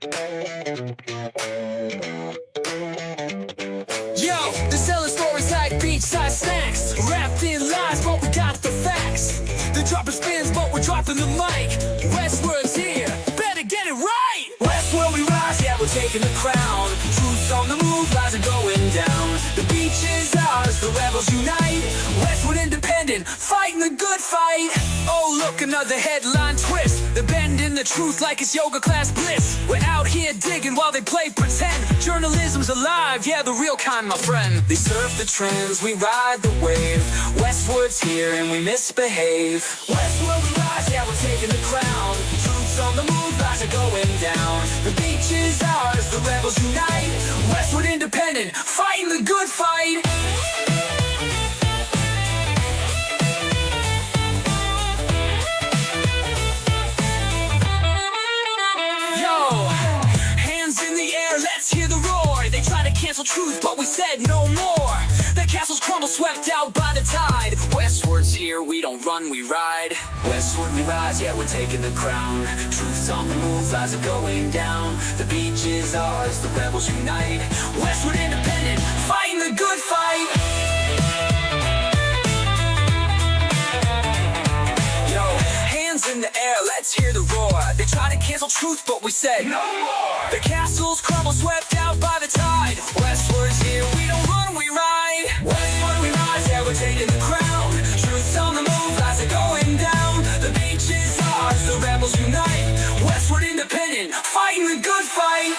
Yo, they're selling stories like beachside snacks, wrapped in lies, but we got the facts. They're dropping spins, but we're dropping the mic. Westward's here, better get it right. Westward we rise, yeah, we're taking the crown. Truth's on the move, lies are going down. The beach is ours, the rebels unite. Westward independent, fighting the good fight. Oh, look, another headline twist. They're bending the truth like it's yoga class bliss. We're out here digging while they play pretend. Journalism's alive, yeah, the real kind, my friend. They surf the trends, we ride the wave. Westward's here and we misbehave. Westward we rise, yeah, we're taking the crown. Truth's on the move, lies are going down. The beach is ours, the rebels unite. Westward independent, fighting the good fight. Cancel truth, but we said no more. The castles crumble, swept out by the tide. Westward's here, we don't run, we ride. Westward we rise, yeah, we're taking the crown. Truth's on the move, lies are going down. The beach is ours, the rebels unite. Westward independent, fighting the good fight. Yo, hands in the air, let's hear the roar. They try to cancel truth, but we said no more. The castles crumble, swept out by the tide. Westward's here, we don't run, we ride. Westward we rise, yeah, we're taking the crown. Truth's on the move, lies are going down. The beach is ours, the rebels unite. Westward independent, fighting the good fight.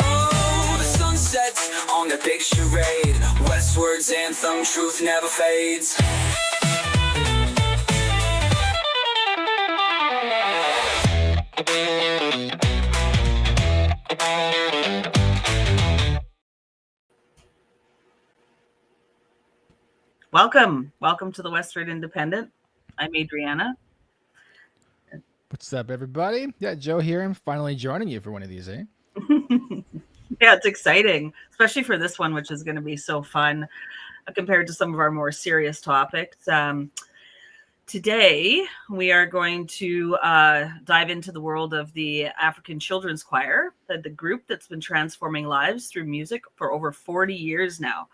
Oh, the sun sets on the big charade. Westward's anthem, truth never fades. Welcome to the Westward Independent. I'm Adriana. What's up, everybody? Yeah, Joe here. I'm finally joining you for one of these, eh? Yeah, it's exciting, especially for this one, which is going to be so fun compared to some of our more serious topics. Today, we are going to dive into the world of the African Children's Choir, the group that's been transforming lives through music for over 40 years now.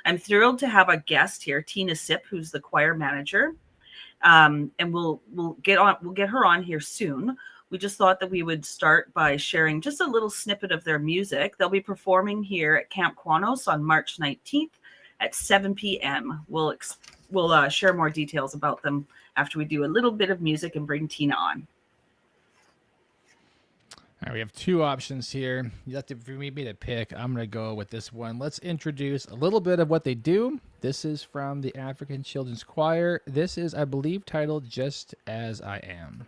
I'm thrilled to have a guest here, Tina Sip, who's the choir manager, and we'll get her on here soon. We just thought that we would start by sharing just a little snippet of their music. They'll be performing here at Camp Qwanoes on March 19th at 7 p.m. We'll share more details about them after we do a little bit of music and bring Tina on. All right, we have two options here. You have to, for me to pick, I'm going to go with this one. Let's introduce a little bit of what they do. This is from the African Children's Choir. This is, I believe, titled Just As I Am.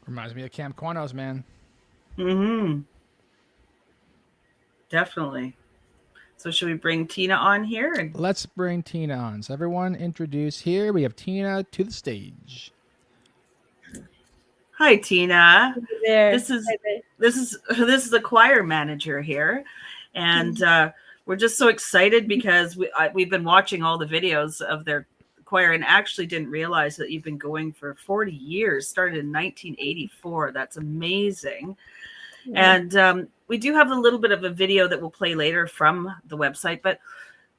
Reminds me of Camp Qwanoes, man. Mm-hmm. Definitely. So should we bring Tina on here? Let's bring Tina on. So everyone introduce here. We have Tina to the stage. Hi, Tina. Hi there. This is the choir manager here, and we're just so excited because we've been watching all the videos of their choir and actually didn't realize that you've been going for 40 years, started in 1984. That's amazing. Yeah. And we do have a little bit of a video that we'll play later from the website, but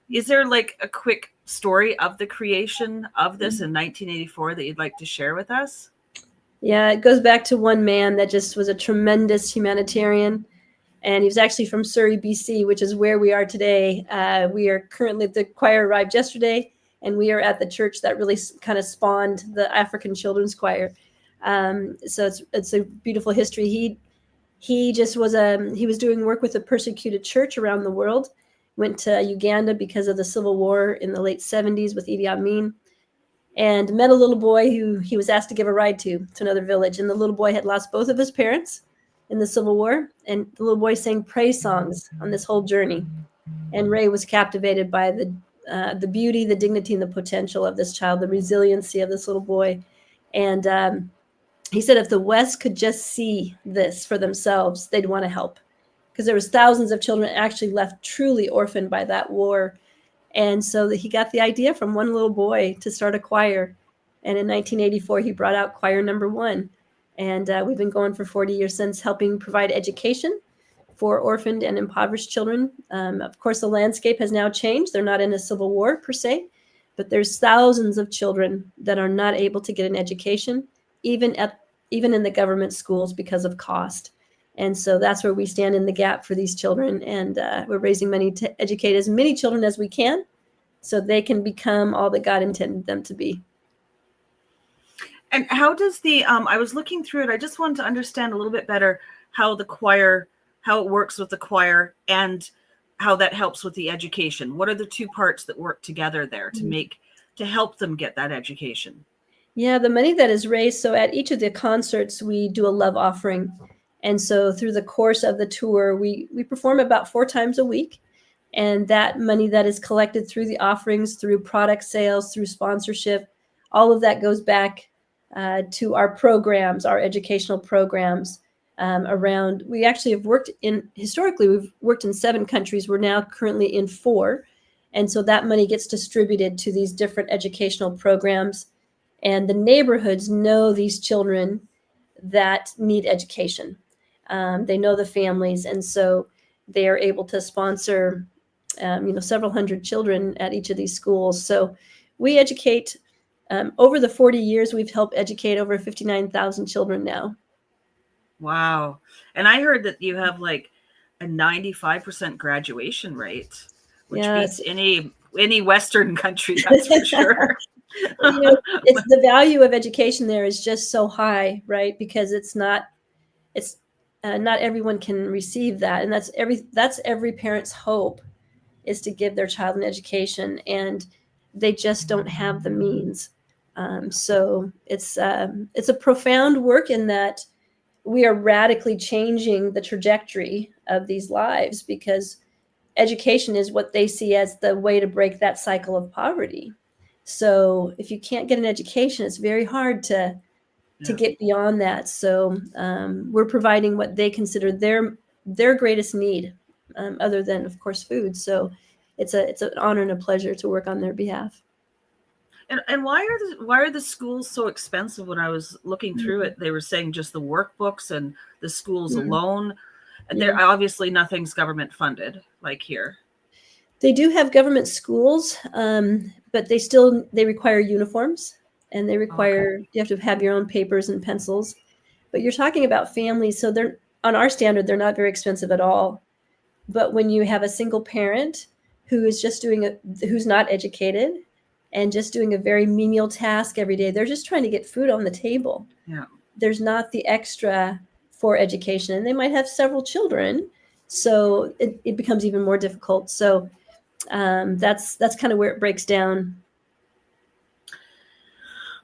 is there like a quick story of the creation of this in 1984 that you'd like to share with us? Yeah, it goes back to one man that just was a tremendous humanitarian. And he was actually from Surrey, BC, which is where we are today. We are currently, the choir arrived yesterday, and we are at the church that really kind of spawned the African Children's Choir. So it's a beautiful history. He just was he was doing work with a persecuted church around the world. Went to Uganda because of the civil war in the late 70s with Idi Amin, and met a little boy who he was asked to give a ride to another village. And the little boy had lost both of his parents in the Civil War. And the little boy sang praise songs on this whole journey. And Ray was captivated by the beauty, the dignity, and the potential of this child, the resiliency of this little boy. And he said if the West could just see this for themselves, they'd want to help. Because there was thousands of children actually left truly orphaned by that war. And so he got the idea from one little boy to start a choir. And in 1984, he brought out choir number 1. And we've been going for 40 years since, helping provide education for orphaned and impoverished children. Of course, the landscape has now changed. They're not in a civil war per se, but there's thousands of children that are not able to get an education, even in the government schools because of cost. And so that's where we stand in the gap for these children. And we're raising money to educate as many children as we can so they can become all that God intended them to be. And how does I was looking through it, I just wanted to understand a little bit better how it works with the choir and how that helps with the education. What are the two parts that work together there to help them get that education? Yeah, the money that is raised. So at each of the concerts, we do a love offering. And so through the course of the tour, we perform about 4 times a week. And that money that is collected through the offerings, through product sales, through sponsorship, all of that goes back to our programs, our educational programs around. We actually have historically, we've worked in 7 countries. We're now currently in 4. And so that money gets distributed to these different educational programs. And the neighborhoods know these children that need education. They know the families, and so they are able to sponsor, several hundred children at each of these schools. So we educate. Over the 40 years, we've helped educate over 59,000 children now. Wow! And I heard that you have like a 95% graduation rate, which beats any Western country. That's for sure. It's the value of education there is just so high, right? Because not everyone can receive that. And that's every parent's hope, is to give their child an education, and they just don't have the means. So it's a profound work in that we are radically changing the trajectory of these lives, because education is what they see as the way to break that cycle of poverty. So if you can't get an education, it's very hard to get beyond that. So we're providing what they consider their greatest need, other than, of course, food. So it's an honor and a pleasure to work on their behalf. And why are the schools so expensive? When I was looking through it, they were saying just the workbooks and the schools alone. And they're obviously nothing's government funded like here. They do have government schools, but they require uniforms, and they require you have to have your own papers and pencils. But you're talking about families, so they're on our standard, they're not very expensive at all. But when you have a single parent who is just who's not educated and just doing a very menial task every day, they're just trying to get food on the table. Yeah. There's not the extra for education, and they might have several children, so it becomes even more difficult. So that's kind of where it breaks down.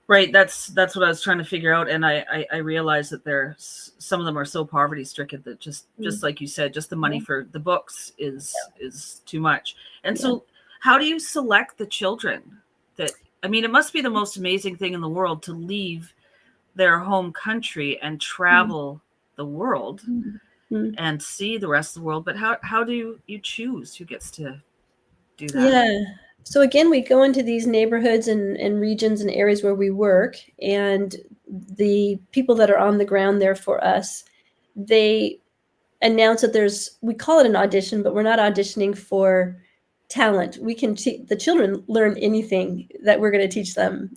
Right. That's what I was trying to figure out. And I realized that some of them are so poverty stricken that just like you said, just the money for the books is too much. And so how do you select the children it must be the most amazing thing in the world to leave their home country and travel the world and see the rest of the world. But how do you choose who gets to do that? Yeah. So again, we go into these neighborhoods and regions and areas where we work, and the people that are on the ground there for us, they announce that we call it an audition, but we're not auditioning for talent. We can the children learn anything that we're going to teach them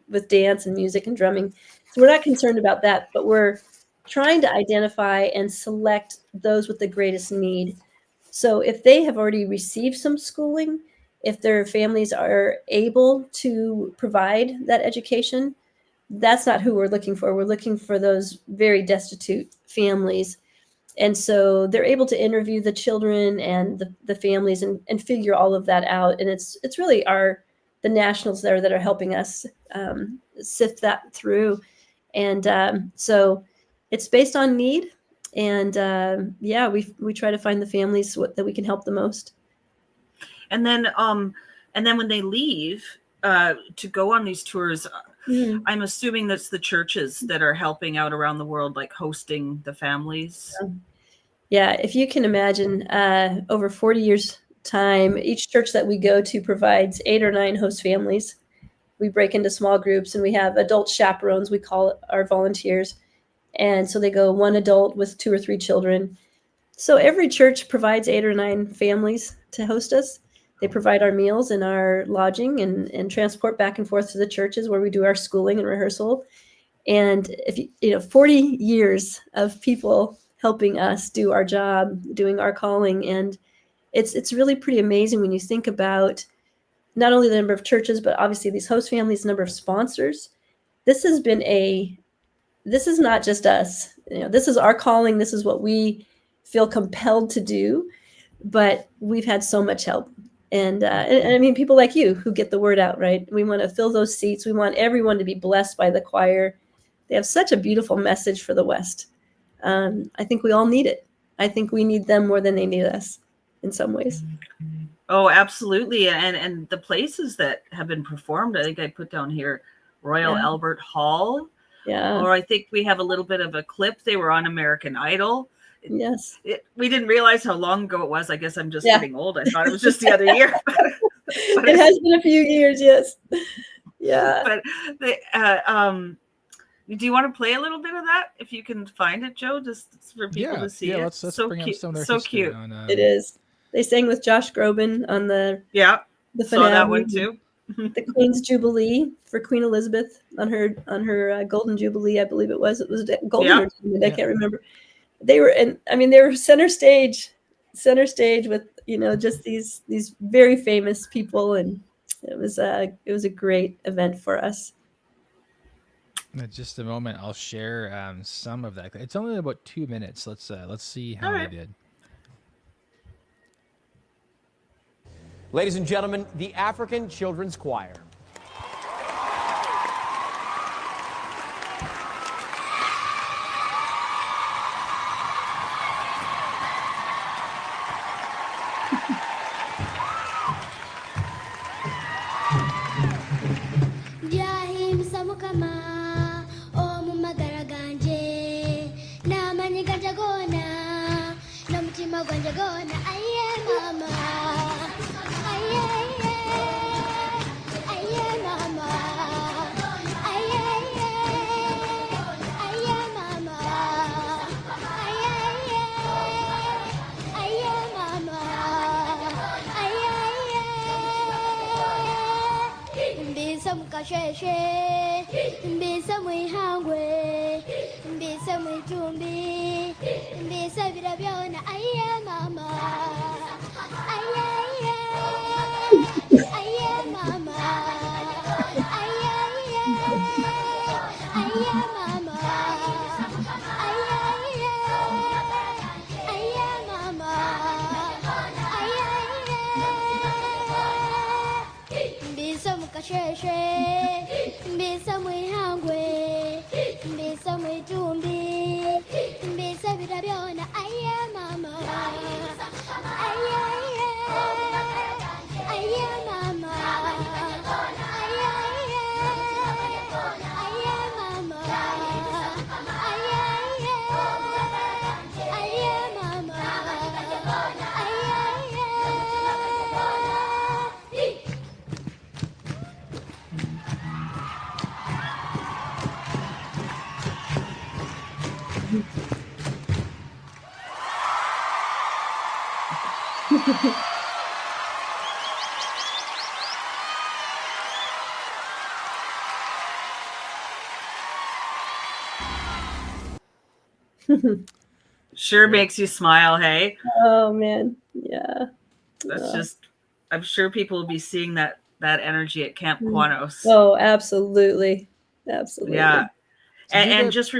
with dance and music and drumming. So we're not concerned about that, but we're trying to identify and select those with the greatest need. So if they have already received some schooling, if their families are able to provide that education, that's not who we're looking for. We're looking for those very destitute families. And so they're able to interview the children and the families and figure all of that out. And it's really the nationals there that are helping us sift that through. And so it's based on need. And we try to find the families that we can help the most. And then when they leave to go on these tours, I'm assuming that's the churches that are helping out around the world, like hosting the families. Yeah, if you can imagine, over 40 years' time, each church that we go to provides 8 or 9 host families. We break into small groups, and we have adult chaperones, we call it, our volunteers. And so they go one adult with 2 or 3 children. So every church provides 8 or 9 families to host us. They provide our meals and our lodging and transport back and forth to the churches where we do our schooling and rehearsal. And if 40 years of people helping us do our job, doing our calling, and it's really pretty amazing when you think about not only the number of churches, but obviously these host families, the number of sponsors. This is not just us. This is our calling. This is what we feel compelled to do, but we've had so much help. And I mean, people like you who get the word out, right? We want to fill those seats. We want everyone to be blessed by the choir. They have such a beautiful message for the West. I think we all need it. I think we need them more than they need us in some ways. Oh, absolutely. And the places that have been performed, I think I put down here, Royal Albert Hall. Yeah. Or I think we have a little bit of a clip. They were on American Idol. Yes. We didn't realize how long ago it was. I guess I'm just getting old. I thought it was just the other year. but it has been a few years, yes. Yeah. But do you want to play a little bit of that if you can find it, Joe, just for people to see it? Let's bring up some of their history cute. It is. They sang with Josh Groban on the finale. Saw that one too. The Queen's Jubilee for Queen Elizabeth on her Golden Jubilee, I believe it was. It was Golden or Jubilee, I can't remember. They were they were center stage with just these very famous people, and it was a great event for us. In just a moment, I'll share some of that. It's only about 2 minutes. Let's see how they did. Ladies and gentlemen, the African Children's Choir. Jahim samukama omu magaraganje namanyi ganjagona namutima gwanjagona aye mama aye mama aye mama aye mama mbisa mukasheshe mbisa mwihangwe mbisa mwitumbi mbisa birabyona aye mama aye mama aye mama aye mama mbisa mukasheshe mbisa mwihangwe mbisa mwitumbi mbisa birabyona aye mama aye mama aye mama Sure makes you smile, hey? Oh man, yeah. That's just, I'm sure people will be seeing that energy at Camp Qwanoes. Oh, absolutely. Absolutely. Yeah. So do And they- just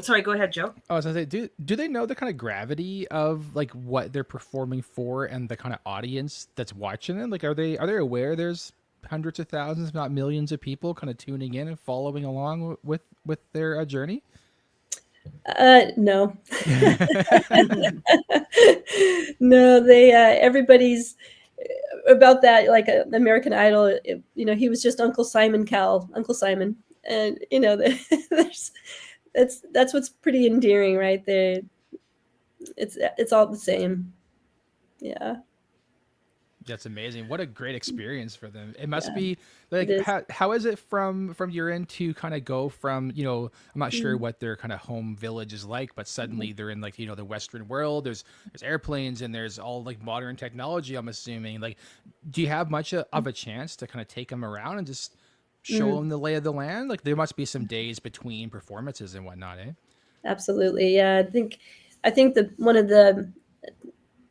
sorry, go ahead, Joe. I was gonna say, do they know the kind of gravity of like what they're performing for and the kind of audience that's watching it? Like, are they aware there's hundreds of thousands, if not millions, of people kind of tuning in and following along with their journey? No. No, they everybody's about that, like American Idol. He was just Uncle Simon Cowell, Uncle Simon, and there's that's what's pretty endearing, right there. It's all the same. Yeah. That's amazing. What a great experience for them. It must be it like, is. how is it from your end to kind of go from, I'm not sure Mm-hmm. what their kind of home village is like, but suddenly they're in like, the Western world. There's airplanes and there's all like modern technology, I'm assuming. Like, do you have much of a chance to kind of take them around and just show them the lay of the land? Like, there must be some days between performances and whatnot, eh? Absolutely. Yeah. I think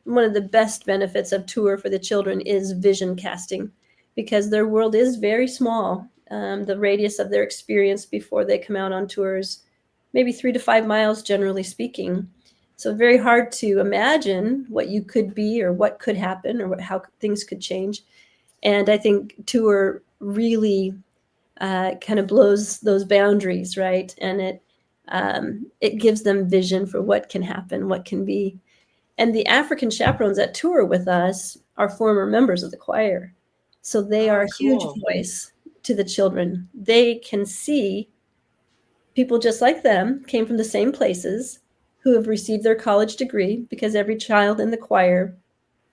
one of the best benefits of tour for the children is vision casting, because their world is very small. The radius of their experience before they come out on tours, maybe 3 to 5 miles, generally speaking. So very hard to imagine what you could be or what could happen or how things could change. And I think tour really kind of blows those boundaries, right? And it gives them vision for what can happen, what can be. And the African chaperones that tour with us are former members of the choir. So they are a huge cool. voice to the children. They can see people just like them, came from the same places, who have received their college degree, because every child in the choir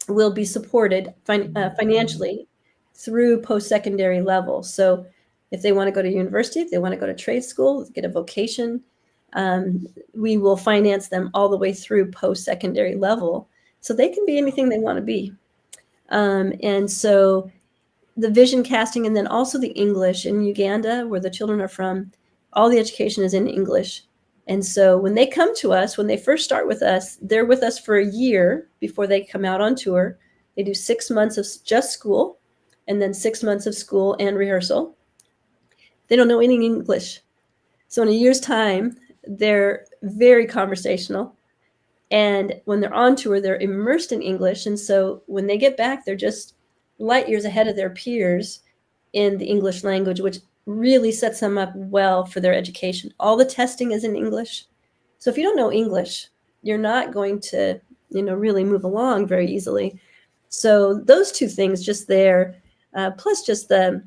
will be supported financially through post-secondary level. So if they want to go to university, if they want to go to trade school, get a vocation, we will finance them all the way through post-secondary level, so they can be anything they want to be. And so the vision casting, and then also the English in Uganda, where the children are from, all the education is in English. And so when they come to us, when they first start with us, they're with us for a year before they come out on tour. They do 6 months of just school, and then 6 months of school and rehearsal. They don't know any English. So in a year's time, they're very conversational. And when they're on tour, they're immersed in English. And so when they get back, they're just light years ahead of their peers in the English language, which really sets them up well for their education. All the testing is in English. So if you don't know English, you're not going to, really move along very easily. So those two things just there, plus just the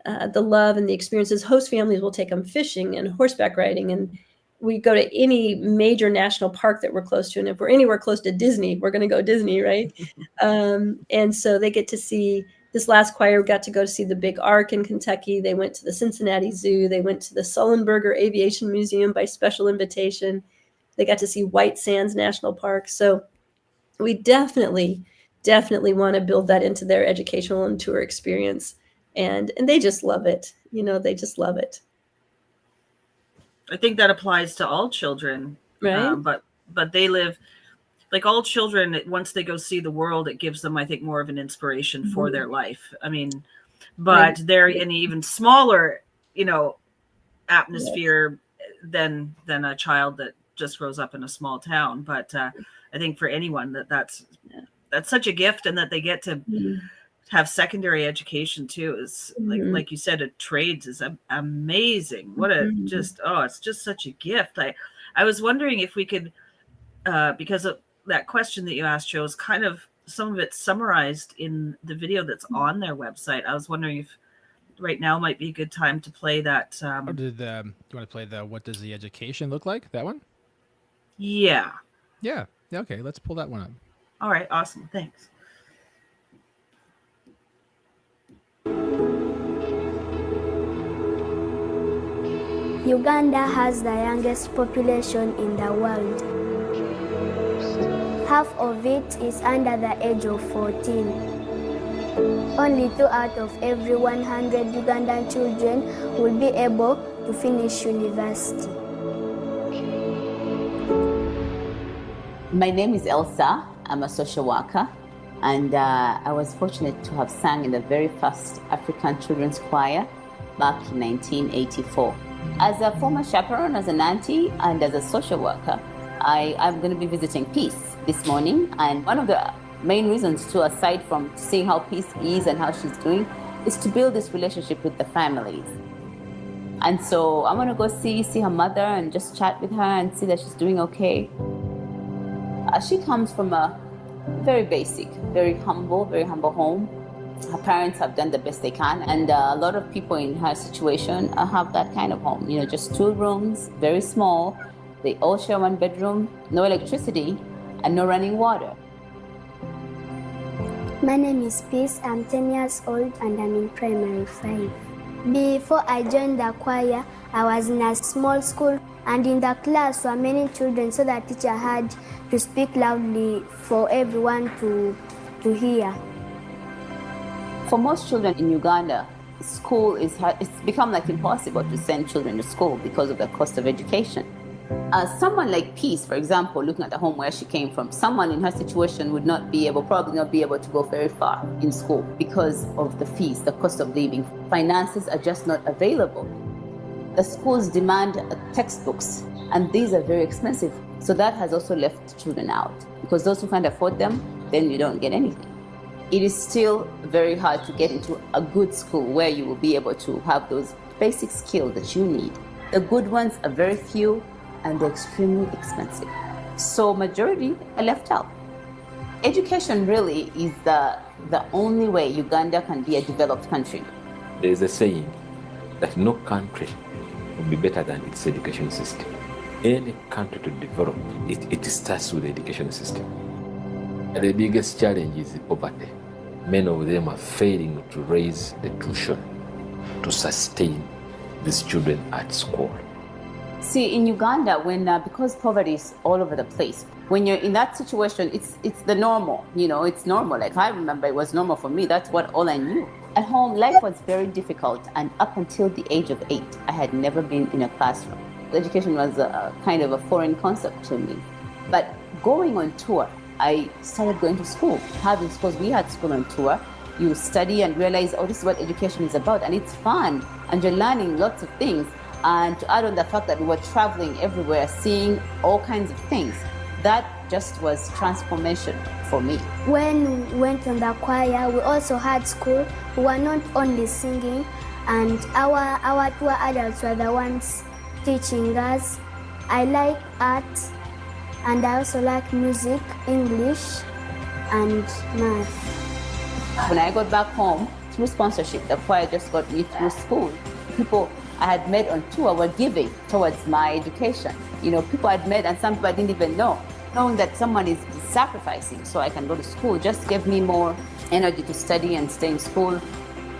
love and the experiences. Host families will take them fishing and horseback riding, and we go to any major national park that we're close to. And if we're anywhere close to Disney, we're going to go Disney, right? And so they get to see, this last choir got to go to see the Big Ark in Kentucky. They went to the Cincinnati Zoo. They went to the Sullenberger Aviation Museum by special invitation. They got to see White Sands National Park. So we definitely want to build that into their educational and tour experience. And they just love it. They just love it. I think that applies to all children, Right. But they live like all children. Once they go see the world, it gives them, I think, more of an inspiration for their life. I mean, but they're in an even smaller, atmosphere than a child that just grows up in a small town. But I think for anyone that's such a gift, and that they get to have secondary education too, is like you said, trades is amazing. What it's just such a gift. I was wondering if we could, because of that question that you asked, Joe, is kind of some of it summarized in the video that's on their website. I was wondering if right now might be a good time to play that. Or do you want to play the "What Does the Education Look Like"? That one? Yeah. Yeah. Okay, let's pull that one up. All right. Awesome. Thanks. Uganda has the youngest population in the world. Half of it is under the age of 14. Only 2 out of every 100 Ugandan children will be able to finish university. My name is Elsa. I'm a social worker, and I was fortunate to have sung in the very first African children's choir back in 1984. As a former chaperone, as an auntie, and as a social worker, I'm going to be visiting Peace this morning. And one of the main reasons, too, aside from seeing how Peace is and how she's doing, is to build this relationship with the families. And so I'm going to go see her mother and just chat with her and see that she's doing okay. She comes from a very basic, very humble home. Her parents have done the best they can, and a lot of people in her situation have that kind of home. You know, just 2 rooms, very small. They all share 1 bedroom, no electricity, and no running water. My name is Peace. I'm 10 years old and I'm in primary 5. Before I joined the choir, I was in a small school, and in the class were many children, so the teacher had to speak loudly for everyone to hear. For most children in Uganda, school it's become like impossible to send children to school because of the cost of education. Someone like Peace, for example, looking at the home where she came from, someone in her situation would probably not be able to go very far in school because of the fees, the cost of living. Finances are just not available. The schools demand textbooks, and these are very expensive. So that has also left children out, because those who can't afford them, then you don't get anything. It is still very hard to get into a good school where you will be able to have those basic skills that you need. The good ones are very few, and they're extremely expensive. So majority are left out. Education really is the only way Uganda can be a developed country. There is a saying that no country will be better than its education system. Any country to develop, it starts with the education system. The biggest challenge is poverty. Many of them are failing to raise the tuition to sustain these children at school. See, in Uganda, because poverty is all over the place, when you're in that situation, it's the normal, it's normal. Like I remember it was normal for me. That's all I knew. At home, life was very difficult, and up until the age of 8, I had never been in a classroom. Education was kind of a foreign concept to me. But going on tour, I started going to school, having schools. We had school on tour. You study and realize, this is what education is about, and it's fun, and you're learning lots of things. And to add on the fact that we were traveling everywhere, seeing all kinds of things, that just was transformation for me. When we went on the choir, we also had school. We were not only singing, and our tour adults were the ones teaching us. I like art, and I also like music, English, and math. When I got back home, through sponsorship, the choir just got me through school. People I had met on tour were giving towards my education. People I'd met, and some people I didn't even know. Knowing that someone is sacrificing so I can go to school just gave me more energy to study and stay in school.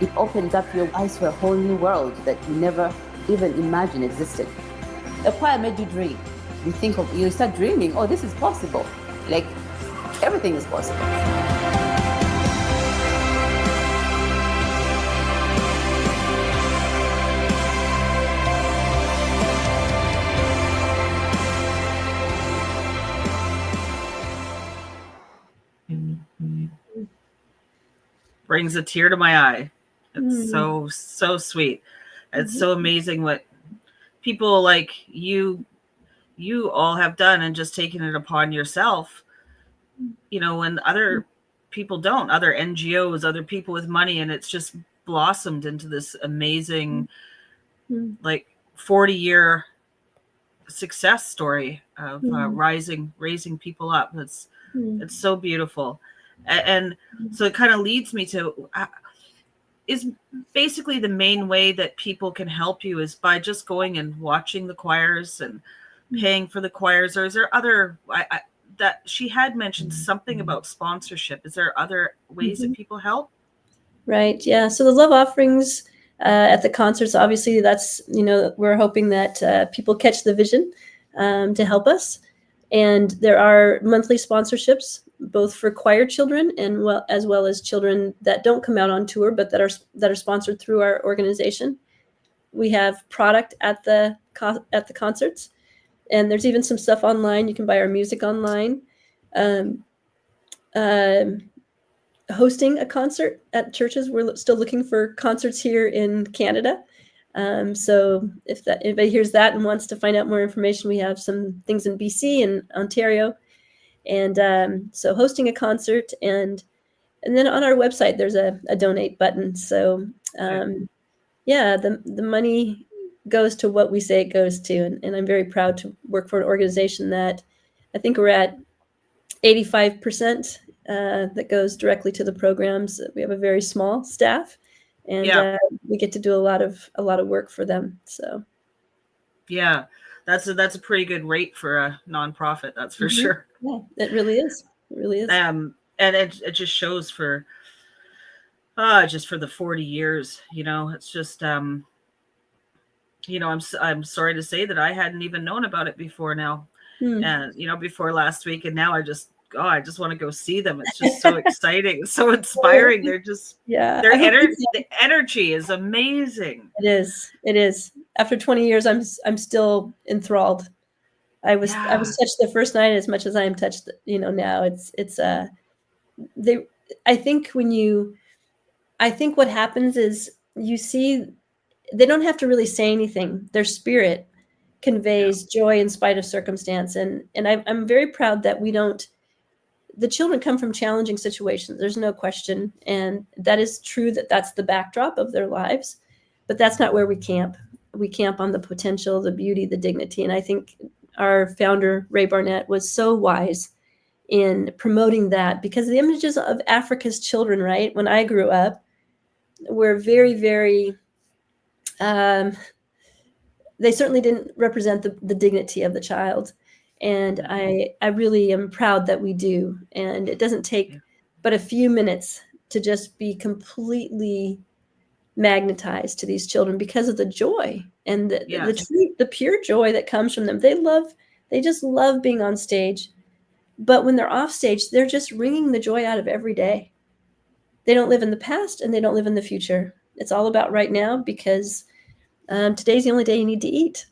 It opens up your eyes to a whole new world that you never even imagined existed. The choir made you dream. You start dreaming, this is possible. Like, everything is possible. Brings a tear to my eye. It's so sweet. It's so amazing what people like you all have done, and just taken it upon yourself, when other people don't, other NGOs, other people with money, and it's just blossomed into this amazing 40-year success story of raising people up. It's so beautiful. And so it kind of leads me to, is basically the main way that people can help you is by just going and watching the choirs and paying for the choirs, or is there other, that she had mentioned something about sponsorship. Is there other ways that people help? Right. Yeah. So the love offerings at the concerts, obviously that's, we're hoping that people catch the vision to help us. And there are monthly sponsorships, both for choir children and as well as children that don't come out on tour, but that are sponsored through our organization. We have product at the concerts, and there's even some stuff online. You can buy our music online. Hosting a concert at churches. We're still looking for concerts here in Canada. So if anybody hears that and wants to find out more information, we have some things in BC and Ontario. And so hosting a concert, and then on our website, there's a donate button. So yeah, the money goes to what we say it goes to. And I'm very proud to work for an organization that I think we're at 85% that goes directly to the programs. We have a very small staff, and we get to do a lot of work for them. So yeah, that's a pretty good rate for a nonprofit. That's for sure. Yeah, it really is. It really is. And it just shows for just for the 40 years, it's just I'm sorry to say that I hadn't even known about it before now. And before last week, and now I just want to go see them. It's just so exciting, so inspiring. They're just their energy. The energy is amazing. It is. After 20 years, I'm still enthralled. I was touched the first night as much as I am touched. Now it's I think what happens is you see they don't have to really say anything. Their spirit conveys joy in spite of circumstance. And I'm very proud that the children come from challenging situations. There's no question. And that is true, that's the backdrop of their lives, but that's not where we camp. We camp on the potential, the beauty, the dignity. And I think our founder, Ray Barnett, was so wise in promoting that, because the images of Africa's children, right, when I grew up, were very, very, they certainly didn't represent the dignity of the child. And I really am proud that we do. And it doesn't take but a few minutes to just be completely magnetized to these children because of the joy and the pure joy that comes from them. They just love being on stage. But when they're off stage, they're just wringing the joy out of every day. They don't live in the past and they don't live in the future. It's all about right now, because today's the only day you need to eat.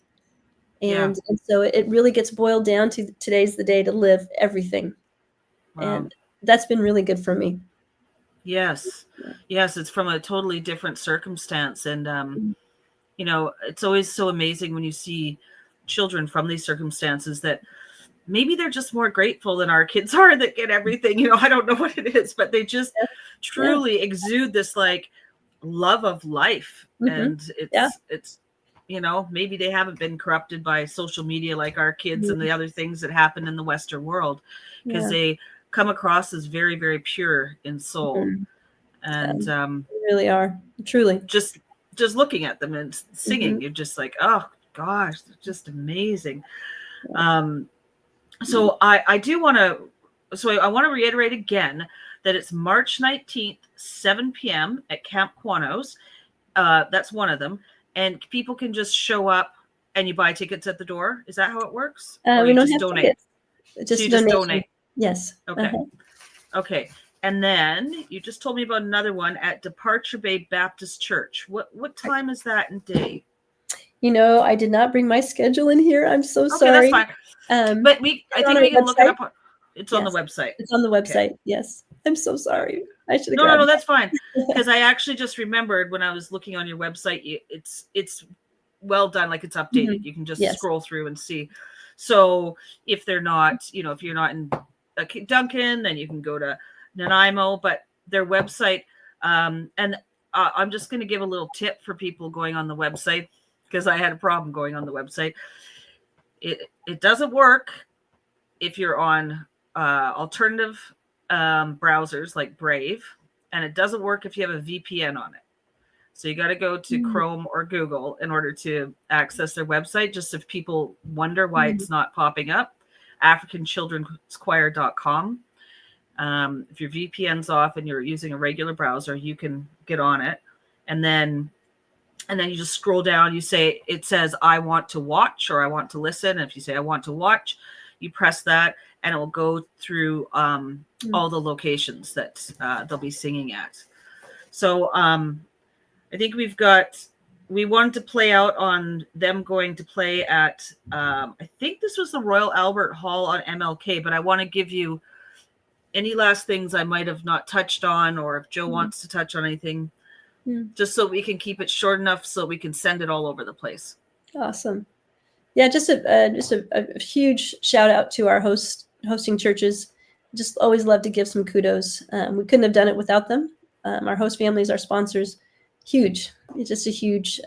And so it really gets boiled down to today's the day to live everything. Wow. And that's been really good for me. Yes. It's from a totally different circumstance. And, it's always so amazing when you see children from these circumstances that maybe they're just more grateful than our kids are that get everything. I don't know what it is, but they just truly exude this like love of life. And it's maybe they haven't been corrupted by social media like our kids and the other things that happen in the Western world, because they come across as very, very pure in soul. And they really are, truly. Just looking at them and singing, you're just like, oh gosh, they're just amazing. So I want to reiterate again that it's March 19th, 7 p.m. at Camp Qwanoes. That's one of them. And people can just show up and you buy tickets at the door. Is that how it works? We don't have donate. Just donate. Yes. Okay. Okay. And then you just told me about another one at Departure Bay Baptist Church. What time is that and day? I did not bring my schedule in here. I'm so sorry. That's fine. But I think we can look it up. It's on the website. It's on the website. Okay. Yes. I'm so sorry. I should have. No, that's fine. Because I actually just remembered when I was looking on your website, it's well done. Like it's updated. You can just scroll through and see. So if they're not, if you're not in Duncan, then you can go to Nanaimo. But their website, and I'm just going to give a little tip for people going on the website, because I had a problem going on the website. It doesn't work if you're on alternative browsers like Brave, and it doesn't work if you have a VPN on it. So you got to go to Chrome or Google in order to access their website. Just if people wonder why it's not popping up, AfricanChildren'sChoir.com. If your VPN's off and you're using a regular browser, you can get on it, and then you just scroll down. It says I want to watch or I want to listen. And if you say I want to watch, you press that, and it will go through all the locations that they'll be singing at. So I think we wanted to play out on them going to play at, I think this was the Royal Albert Hall on MLK, but I want to give you any last things I might have not touched on, or if Joe wants to touch on anything. just so we can keep it short enough so we can send it all over the place. Awesome. Yeah, just a huge shout out to our hosting churches. Just always love to give some kudos. We couldn't have done it without them. Our host families, our sponsors, huge. It's just a huge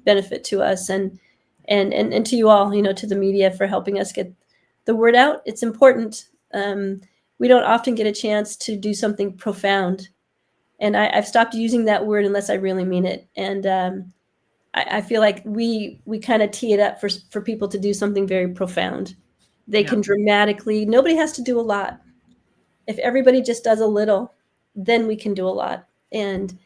benefit to us and to you all, to the media for helping us get the word out. It's important. We don't often get a chance to do something profound, and I've stopped using that word unless I really mean it. And I feel like we kind of tee it up for people to do something very profound. They can dramatically. Nobody has to do a lot. If everybody just does a little, then we can do a lot. And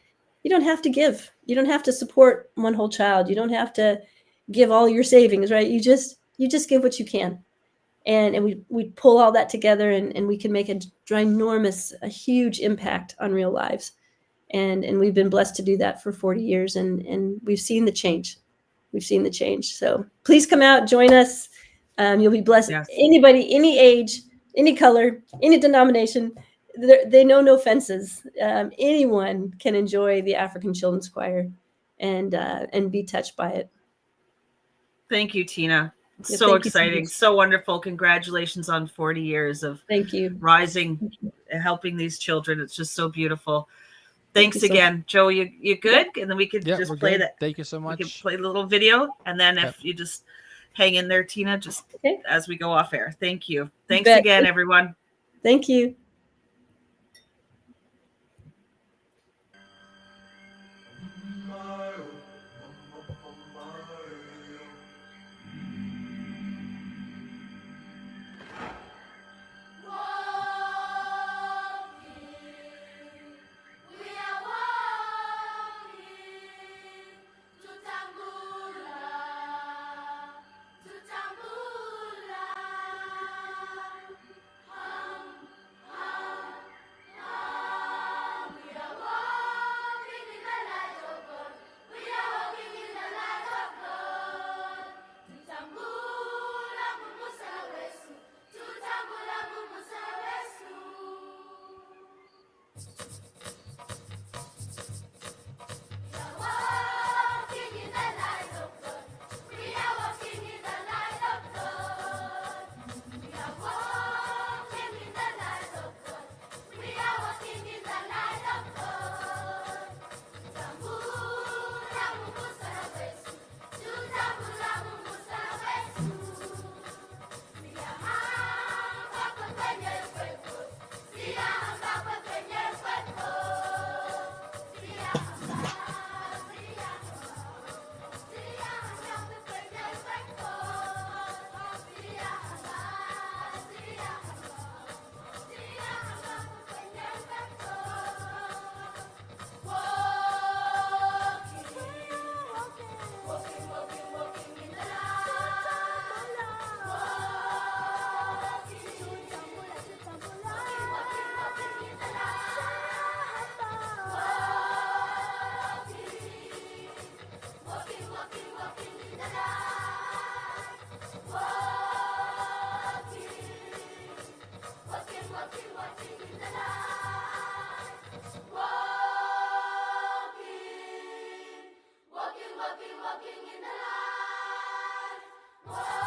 you don't have to give. You don't have to support one whole child. You don't have to give all your savings, right? You just give what you can. And we pull all that together and we can make a huge impact on real lives. And we've been blessed to do that for 40 years and we've seen the change. So please come out, join us. You'll be blessed. Yes. Anybody, any age, any color, any denomination, they know no fences. Anyone can enjoy the African Children's Choir and be touched by it. Thank you, Tina. Yeah, So thank you so exciting. much. So wonderful. Congratulations on 40 years of Thank you. rising and helping these children. It's just so beautiful. Thanks you so again. Joe, you good? And then we could Yeah, just we're play good. that. Thank you so We can much. play the little video. And then if Yep. you just hang in there, Tina, just Okay. as we go off air. Thank you. Thanks bet. again, everyone. Thank you. Walking in the light.